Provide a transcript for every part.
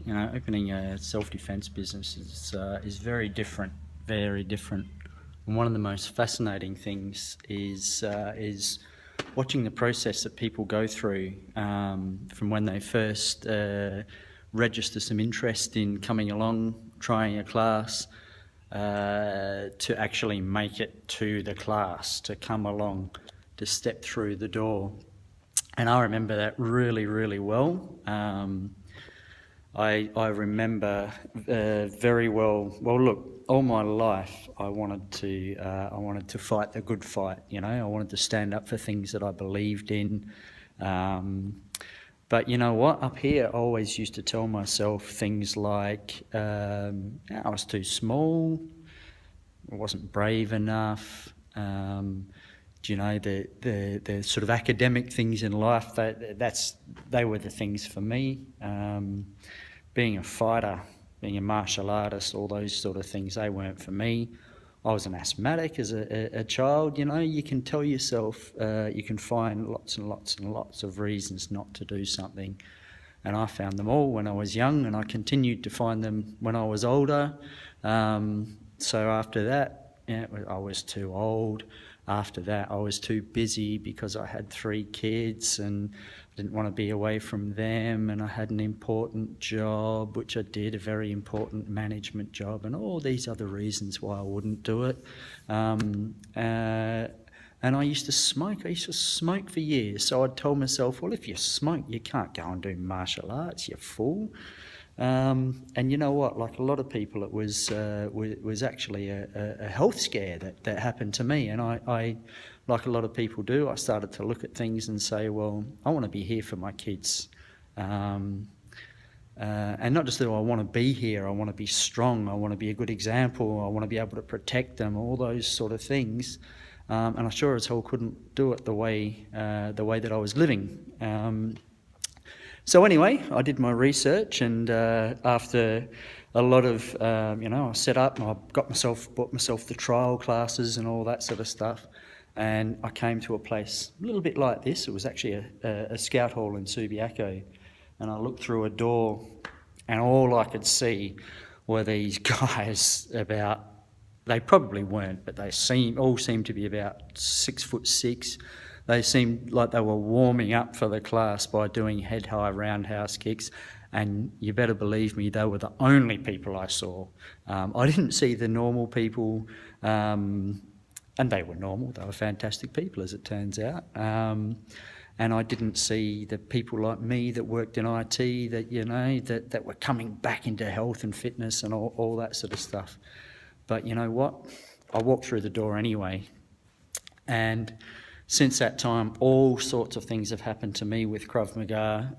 opening a self-defense business is very different, very different. And one of the most fascinating things is watching the process that people go through from when they first register some interest in coming along, trying a class, to actually make it to the class, to come along, to step through the door. And I remember that really, really well. I remember very well. Well, look, all my life I wanted to fight the good fight. I wanted to stand up for things that I believed in. But you know what? Up here, I always used to tell myself things like, I was too small, I wasn't brave enough. The sort of academic things in life, they were the things for me. Being a fighter, being a martial artist, all those sort of things, they weren't for me. I was an asthmatic as a child. You can tell yourself, you can find lots and lots and lots of reasons not to do something. And I found them all when I was young, and I continued to find them when I was older. So after that, I was too old. After that, I was too busy because I had 3 kids and I didn't want to be away from them, and I had an important job, which I did, a very important management job, and all these other reasons why I wouldn't do it. And I used to smoke. I used to smoke for years. So I'd tell myself, well, if you smoke, you can't go and do martial arts, you fool. And you know what? Like a lot of people, it was actually a health scare that happened to me. And I, like a lot of people do, I started to look at things and say, well, I want to be here for my kids. And not just that I want to be here, I want to be strong, I want to be a good example, I want to be able to protect them, all those sort of things. And I sure as hell couldn't do it the way that I was living. So anyway, I did my research, and after a lot of, I set up and I bought myself the trial classes and all that sort of stuff, and I came to a place a little bit like this. It was actually a scout hall in Subiaco, and I looked through a door, and all I could see were these guys they probably weren't, but they all seemed to be about 6'6". They seemed like they were warming up for the class by doing head-high roundhouse kicks, and you better believe me, they were the only people I saw. I didn't see the normal people, and they were normal. They were fantastic people, as it turns out. And I didn't see the people like me that worked in IT that were coming back into health and fitness and all that sort of stuff. But you know what? I walked through the door anyway, and since that time, all sorts of things have happened to me with Krav Maga.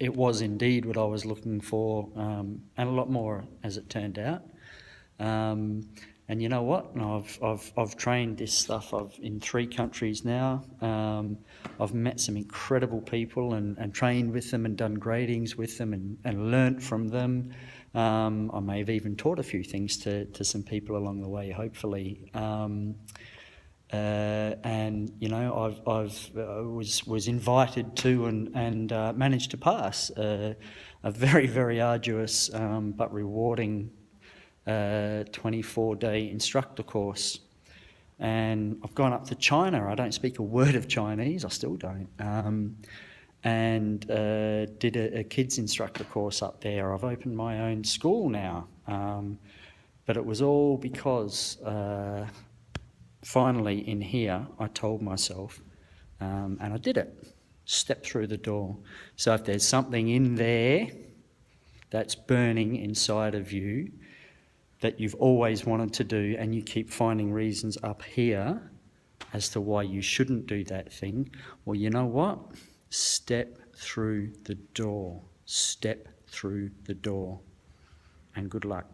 It was indeed what I was looking for, and a lot more, as it turned out. And you know what? I've trained this stuff. In 3 countries now. I've met some incredible people and trained with them and done gradings with them and learnt from them. I may have even taught a few things to some people along the way, hopefully. And I was invited to and managed to pass a very, very arduous but rewarding 24-day instructor course. And I've gone up to China. I don't speak a word of Chinese. I still don't. And did a kids instructor course up there. I've opened my own school now. But it was all because finally in here I told myself, and I did it, step through the door. So if there's something in there that's burning inside of you that you've always wanted to do, and you keep finding reasons up here as to why you shouldn't do that thing, well, you know what? Step through the door. Step through the door. And good luck.